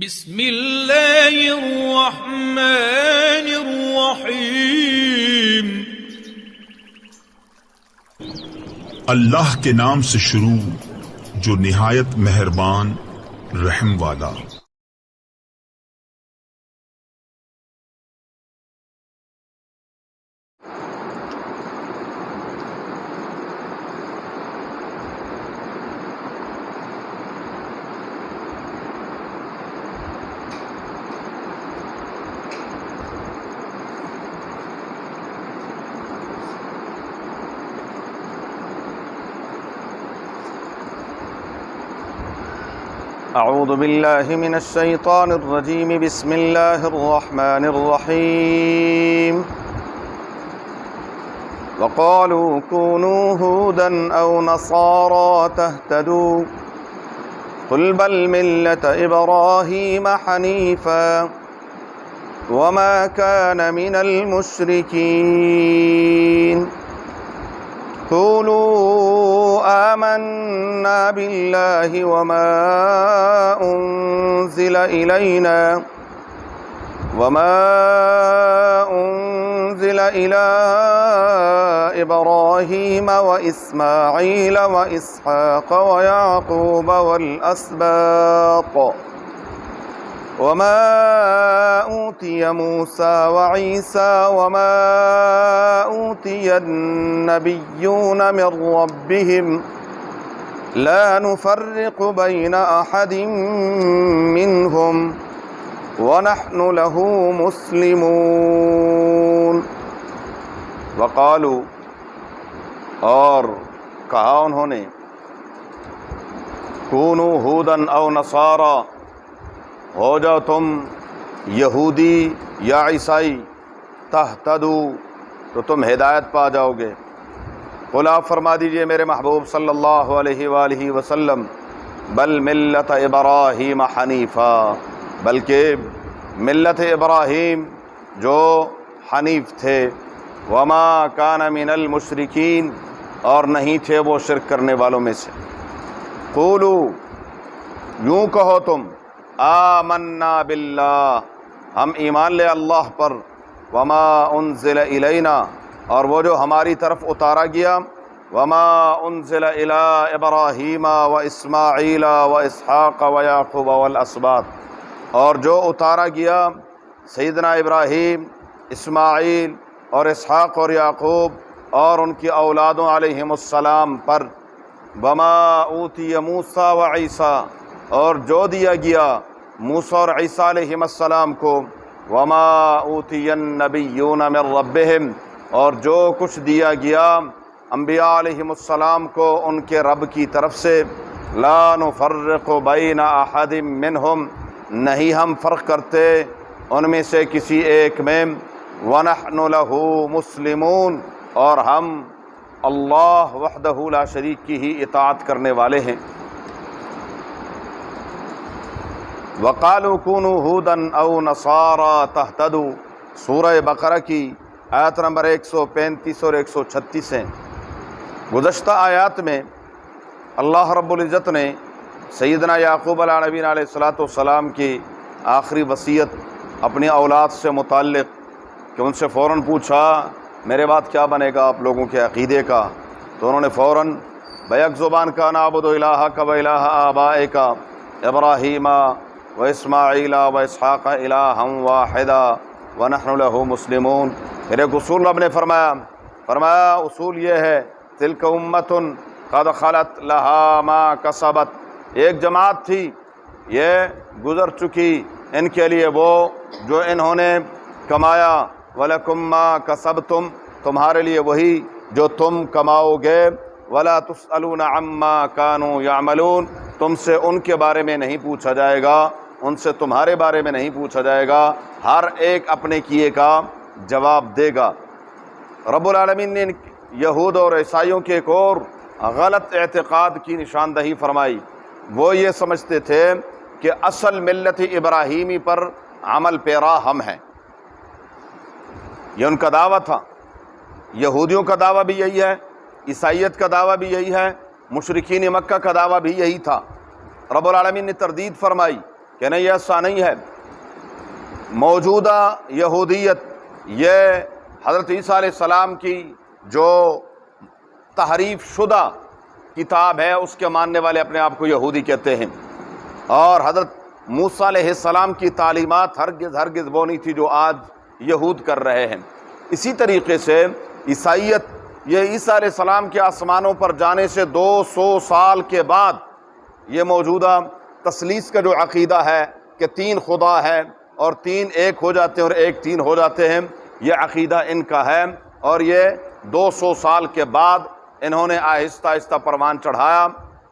بسم اللہ الرحمن الرحیم۔ اللہ کے نام سے شروع جو نہایت مہربان رحم والا۔ اعوذ باللہ من الشیطان الرجیم، بسم اللہ الرحمن الرحیم۔ وقالوا كونوا هودا او نصارى تهتدوا قل بل ملة ابراہیم حنیفا وما كان من المشرکین۔ قولوا آمنا بالله وما أنزل إلى إبراهيم وإسماعيل وإسحاق ويعقوب والأسباط وما أوتي موسى وعيسى وما أوتي النبيون من ربهم لا نفرق بين أحد منهم ونحن له مسلمون۔ وقالوا، اور کہا انہوں نے، کونوا ہوداً او نصارا، ہو جاؤ تم یہودی یا عیسائی، تہتدوا، تو تم ہدایت پا جاؤ گے۔ قل آپ فرما دیجئے میرے محبوب صلی اللہ علیہ وآلہ وسلم، بل ملت ابراہیم حنیفا، بلکہ ملت ابراہیم جو حنیف تھے، وما کان من المشرکین، اور نہیں تھے وہ شرک کرنے والوں میں سے۔ قولوا، یوں کہو تم، آمنا باللہ، ہم ایمان لے اللہ پر، وما انزل الینا، اور وہ جو ہماری طرف اتارا گیا، وما انزل الی ابراہیم و اسماعیل و اسحاق و یعقوب والاسباط، اور جو اتارا گیا سیدنا ابراہیم، اسماعیل اور اسحاق اور یعقوب اور ان کی اولادوں علیہم السلام پر، وما اوتی موسیٰ و عیسیٰ، اور جو دیا گیا موسیٰ اور عیسیٰ علیہم السلام کو، وما اوتی النبیون من ربہم، اور جو کچھ دیا گیا انبیاء علیہم السلام کو ان کے رب کی طرف سے، لا نفرق بین احد منہم، نہیں ہم فرق کرتے ان میں سے کسی ایک میں، ونحن لہ مسلمون، اور ہم اللہ وحدہ لا شریک کی ہی اطاعت کرنے والے ہیں۔ وقالوا كونوا هودا او نصارى تهتدوا، سورہ بقرہ کی آیت نمبر 135 اور 136 ہیں۔ گزشتہ آیات میں اللہ رب العزت نے سیدنا یعقوب علیہ نبینا علیہ السلام کی آخری وصیت اپنی اولاد سے متعلق کہ ان سے فوراً پوچھا میرے بعد کیا بنے گا آپ لوگوں کے عقیدے کا، تو انہوں نے فوراً بیک زبان کا نعبد الہک و الہ آبائک ابراہیم و اسماعیل و اسحاق الہا واحدا ونحن لہ مسلمون۔ پھر ایک اصول رب نے فرمایا اصول یہ ہے، تلک امۃ قد خلت لہا ما کسبت، ایک جماعت تھی یہ گزر چکی، ان کے لیے وہ جو انہوں نے کمایا، وَلَكُمْ مَا كَسَبْتُمْ، تمہارے لیے وہی جو تم کماؤ گے، وَلَا تُسْأَلُونَ عَمَّا كَانُوا يَعْمَلُونَ، تم سے ان کے بارے میں نہیں پوچھا جائے گا، ان سے تمہارے بارے میں نہیں پوچھا جائے گا، ہر ایک اپنے کیے کا جواب دے گا۔ رب العالمین نے یہود اور عیسائیوں کے ایک اور غلط اعتقاد کی نشاندہی فرمائی۔ وہ یہ سمجھتے تھے کہ اصل ملت ابراہیمی پر عمل پیرا ہم ہیں، یہ ان کا دعویٰ تھا۔ یہودیوں کا دعویٰ بھی یہی ہے، عیسائیت کا دعویٰ بھی یہی ہے، مشرکین مکہ کا دعویٰ بھی یہی تھا۔ رب العالمین نے تردید فرمائی کہ نہیں ایسا نہیں ہے. موجودہ یہودیت یہ حضرت عیسیٰ علیہ السلام کی جو تحریف شدہ کتاب ہے اس کے ماننے والے اپنے آپ کو یہودی کہتے ہیں، اور حضرت موسیٰ علیہ السلام کی تعلیمات ہرگز وہ نہیں تھی جو آج یہود کر رہے ہیں. اسی طریقے سے عیسائیت یہ عیسیٰ علیہ السلام کے آسمانوں پر جانے سے 200 سال کے بعد یہ موجودہ تثلیث کا جو عقیدہ ہے کہ 3 خدا ہے اور 3 ایک ہو جاتے ہیں اور ایک 3 ہو جاتے ہیں، یہ عقیدہ ان کا ہے، اور یہ 200 سال کے بعد انہوں نے آہستہ آہستہ پروان چڑھایا.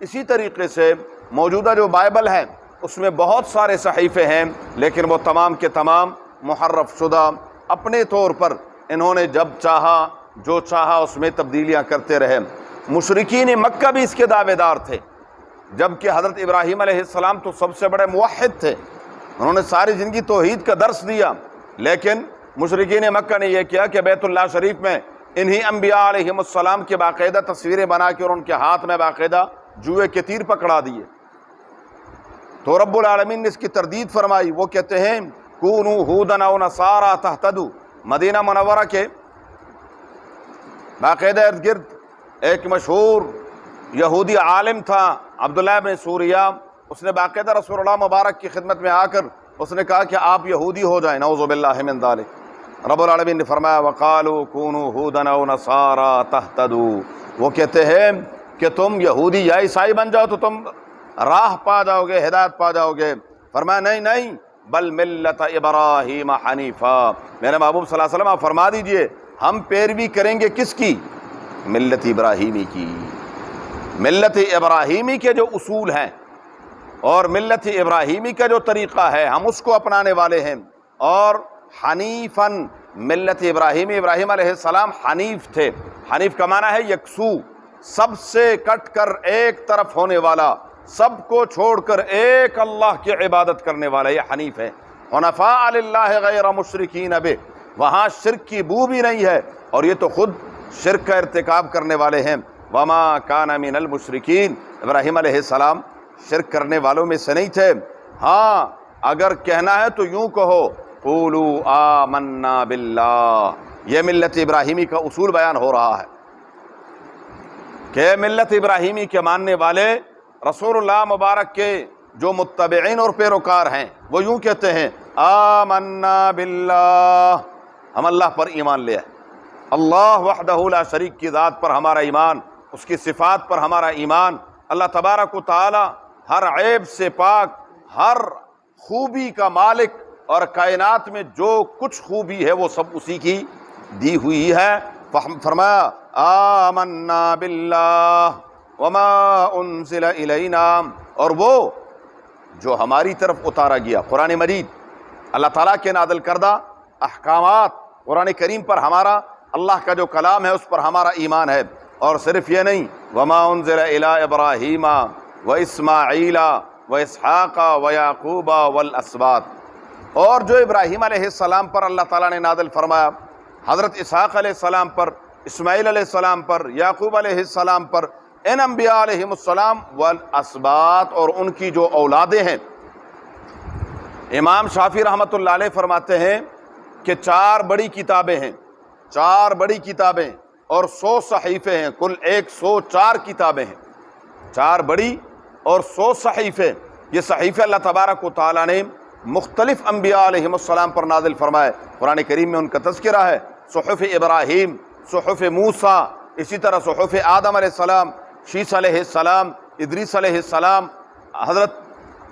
اسی طریقے سے موجودہ جو بائبل ہے اس میں بہت سارے صحیفے ہیں، لیکن وہ تمام کے تمام محرف شدہ، اپنے طور پر انہوں نے جب چاہا جو چاہا اس میں تبدیلیاں کرتے رہے. مشرکین مکہ بھی اس کے دعوے دار تھے، جبکہ حضرت ابراہیم علیہ السلام تو سب سے بڑے موحد تھے، انہوں نے ساری زندگی توحید کا درس دیا. لیکن مشرکین مکہ نے یہ کیا کہ بیت اللہ شریف میں انہی انبیاء علیہم السلام کی باقاعدہ تصویریں بنا کے اور ان کے ہاتھ میں باقاعدہ جوئے کے تیر پکڑا دیے. تو رب العالمین نے اس کی تردید فرمائی. وہ کہتے ہیں کونوا ہودن او نصارا تہتدوا. مدینہ منورہ کے باقاعدہ ارد گرد ایک مشہور یہودی عالم تھا عبداللہ بن سوریہ، اس نے باقاعدہ رسول اللہ مبارک کی خدمت میں آ کر اس نے کہا کہ آپ یہودی ہو جائیں، نعوذ باللہ من ذلک. رب العالمین نے فرمایا وقالوا کونوا ہودن او نصارا تہتدوا. وہ کہتے ہیں کہ تم یہودی یا عیسائی بن جاؤ تو تم راہ پا جاؤ گے، ہدایت پا جاؤ گے. فرمایا نہیں بل ملت ابراہیم حنیفا. میرے محبوب صلی اللہ علیہ وسلم آپ فرما دیجئے ہم پیروی کریں گے کس کی؟ ملت ابراہیمی کی. ملت ابراہیمی کے جو اصول ہیں اور ملت ابراہیمی کا جو طریقہ ہے ہم اس کو اپنانے والے ہیں. اور حنیفاً ملت ابراہیمی، ابراہیم علیہ السلام حنیف تھے. حنیف کا معنی ہے یکسو، سب سے کٹ کر ایک طرف ہونے والا، سب کو چھوڑ کر ایک اللہ کی عبادت کرنے والا، یہ حنیف ہے. حنفاء للہ غیر مشرکین بہ، وہاں شرک کی بو بھی نہیں ہے اور یہ تو خود شرک کا ارتکاب کرنے والے ہیں. وما کان من المشرکین، ابراہیم علیہ السلام شرک کرنے والوں میں سے نہیں تھے. ہاں اگر کہنا ہے تو یوں کہو قولوا آمنا باللہ. یہ ملت ابراہیمی کا اصول بیان ہو رہا ہے کہ ملت ابراہیمی کے ماننے والے رسول اللہ مبارک کے جو متبعین اور پیروکار ہیں وہ یوں کہتے ہیں آمنا باللہ، ہم اللہ پر ایمان لے آئے. اللہ وحدہ لا شریک کی ذات پر ہمارا ایمان، اس کی صفات پر ہمارا ایمان. اللہ تبارک و تعالی ہر عیب سے پاک، ہر خوبی کا مالک، اور کائنات میں جو کچھ خوبی ہے وہ سب اسی کی دی ہوئی ہے. فرمایا آمنا باللہ وما انزل الینا، اور وہ جو ہماری طرف اتارا گیا قرآن مجید، اللہ تعالیٰ کے نازل کردہ احکامات، قرآن کریم پر ہمارا، اللہ کا جو کلام ہے اس پر ہمارا ایمان ہے. اور صرف یہ نہیں، وما انزل الی ابراہیم و اسماعیل و اسحاق و یعقوب والاسباط، اور جو ابراہیم علیہ السلام پر اللہ تعالیٰ نے نازل فرمایا، حضرت اسحاق علیہ السلام پر، اسماعیل علیہ السلام پر، یعقوب علیہ السلام پر، ان انبیاء علیہم السلام والاسباط اور ان کی جو اولادیں ہیں. امام شافعی رحمۃ اللہ علیہ فرماتے ہیں کہ 4 بڑی کتابیں ہیں، 4 بڑی کتابیں اور 100 صحیفے ہیں، کل 104 کتابیں ہیں. 4 بڑی اور 100 صحیفے. یہ صحیفے اللہ تبارک و تعالیٰ نے مختلف انبیاء علیہم السلام پر نازل فرمائے. قرآن کریم میں ان کا تذکرہ ہے، صحف ابراہیم، صحف موسیٰ، اسی طرح صحف آدم علیہ السلام، شیس علیہ السلام، ادریس علیہ السلام، حضرت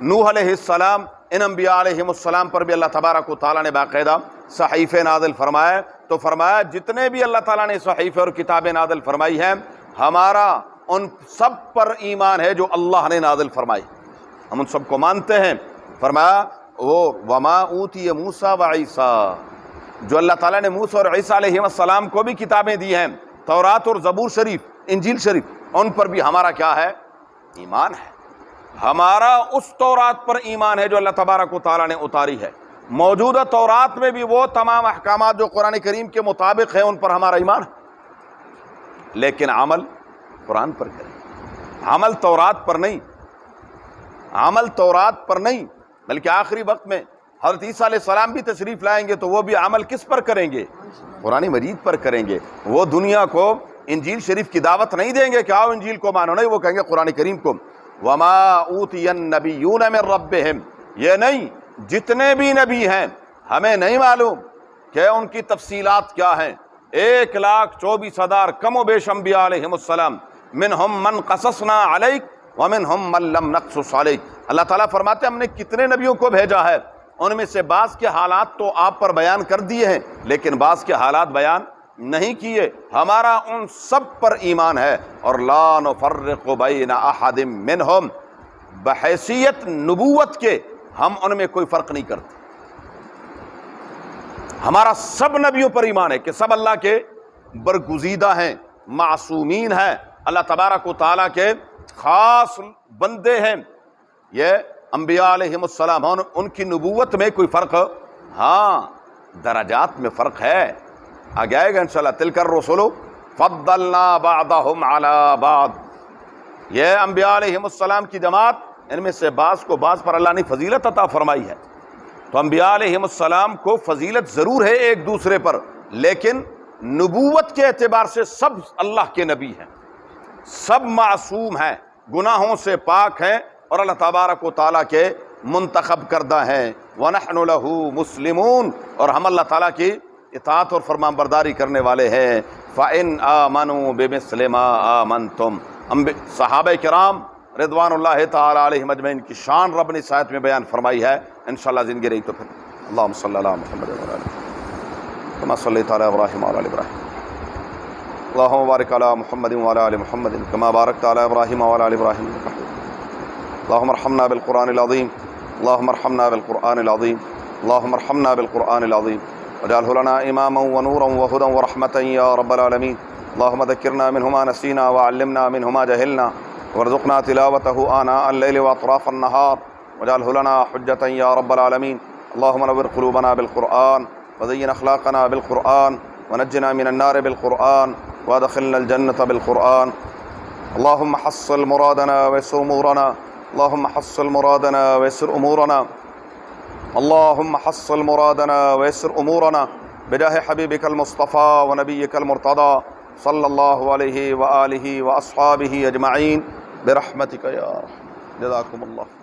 نوح علیہ السلام. ان انبیاء علیہم السلام پر بھی اللہ تبارک و تعالیٰ نے باقاعدہ صحیفے نازل فرمائے. تو فرمایا جتنے بھی اللہ تعالیٰ نے صحیفے اور کتابیں نازل فرمائی ہیں ہمارا ان سب پر ایمان ہے جو اللہ نے نازل فرمائی، ہم ان سب کو مانتے ہیں. فرمایا وہ وما اوتی موسیٰ و عیسیٰ، جو اللہ تعالیٰ نے موسیٰ اور عیسیٰ علیہ السلام کو بھی کتابیں دی ہیں، تورات اور زبور شریف، انجیل شریف، ان پر بھی ہمارا کیا ہے؟ ایمان ہے. ہمارا اس تورات پر ایمان ہے جو اللہ تبارک و تعالیٰ نے اتاری ہے. موجودہ تورات میں بھی وہ تمام احکامات جو قرآن کریم کے مطابق ہیں ان پر ہمارا ایمان ہے، لیکن عمل قرآن پر کریں، عمل تورات پر نہیں، عمل تورات پر نہیں. بلکہ آخری وقت میں حضرت عیسیٰ علیہ السلام بھی تشریف لائیں گے تو وہ بھی عمل کس پر کریں گے؟ قرآن مجید پر کریں گے۔ وہ دنیا کو انجیل شریف کی دعوت نہیں دیں گے کہ آؤ انجیل کو مانو، نہیں، وہ کہیں گے قرآن کریم کو۔ وما اوتی النبیون من ربہم، یہ نہیں، جتنے بھی نبی ہیں ہمیں نہیں معلوم کہ ان کی تفصیلات کیا ہیں۔ 1,24,000 کم و بیش انبیاء علیہم السلام، منہم من قصصنا علیک ومنہم من لم نقصص علیک۔ اللہ تعالیٰ فرماتے ہیں ہم نے کتنے نبیوں کو بھیجا ہے، ان میں سے بعض کے حالات تو آپ پر بیان کر دیے ہیں لیکن بعض کے حالات بیان نہیں کیے۔ ہمارا ان سب پر ایمان ہے، اور لا نفرق بین احد منہم، بحیثیت نبوت کے ہم ان میں کوئی فرق نہیں کرتے۔ ہمارا سب نبیوں پر ایمان ہے کہ سب اللہ کے برگزیدہ ہیں، معصومین ہیں، اللہ تبارک و تعالیٰ کے خاص بندے ہیں۔ یہ انبیاء علیہم السلام، ان کی نبوت میں کوئی فرق، ہاں درجات میں فرق ہے، آگے آئے گا انشاءاللہ۔ تلک الرسل فضلنا بعضهم علی بعض، یہ انبیاء علیہم السلام کی جماعت، ان میں سے بعض کو بعض پر اللہ نے فضیلت عطا فرمائی ہے۔ تو انبیاء علیہم السلام کو فضیلت ضرور ہے ایک دوسرے پر، لیکن نبوت کے اعتبار سے سب اللہ کے نبی ہیں، سب معصوم ہیں، گناہوں سے پاک ہیں، اور اللہ تبارک و تعالیٰ کے منتخب کردہ ہیں۔ وَنَحْنُ لَهُ مُسْلِمُونَ، اور ہم اللہ تعالیٰ کی اطاعت اور فرمان برداری کرنے والے ہیں۔ فَإِنْ آمَنُوا بِمِثْلِ مَا آمَنْتُمْ، صحابہ کرام رضوان اللہ تعالیٰ علیہم اجمعین کی شان رب نے اس آیت میں بیان فرمائی ہے۔ انشاءاللہ زندگی رہی تو پھر اللہم صلی علی محمد وعلی آلہ کما صلیت علی ابراہیم وعلی آل ابراہیم، اللہم بارک علی محمد وعلی آل محمد کما بارکت علی ابراہیم وعلی آل ابراہیم۔ اللہم ارحمنا بالقرآن العظیم، اللہم ارحمنا بالقرآن العظیم، اللہم ارحمنا بالقرآن العظیم، واجعلہ لنا اماما ونورا وہدا ورحمتا یا رب العالمین۔ اللہم ذکرنا منہ ما نسینا وعلمنا منہ ما جہلنا وارزقنا تلاوتہ آناء اللیل واطراف النہار واجعلہ لنا حجتا یا رب العالمین۔ اللہم نور قلوبنا بالقرآن وزین اخلاقنا بالقرآن ونجنا من النار بالقرآن وادخلنا الجنة بالقرآن۔ اللہم حصل مرادنا ويسر امورنا، اللہم حصل مرادنا ويسر امورنا، اللہم حصل مرادنا ويسر امورنا بجاہ حبیبک المصطفى ونبیک المرتضى صلی اللہ علیہ وآلہ واصحابہ اجمعین برحمتک یا رحمۃ۔ جزاکم اللہ۔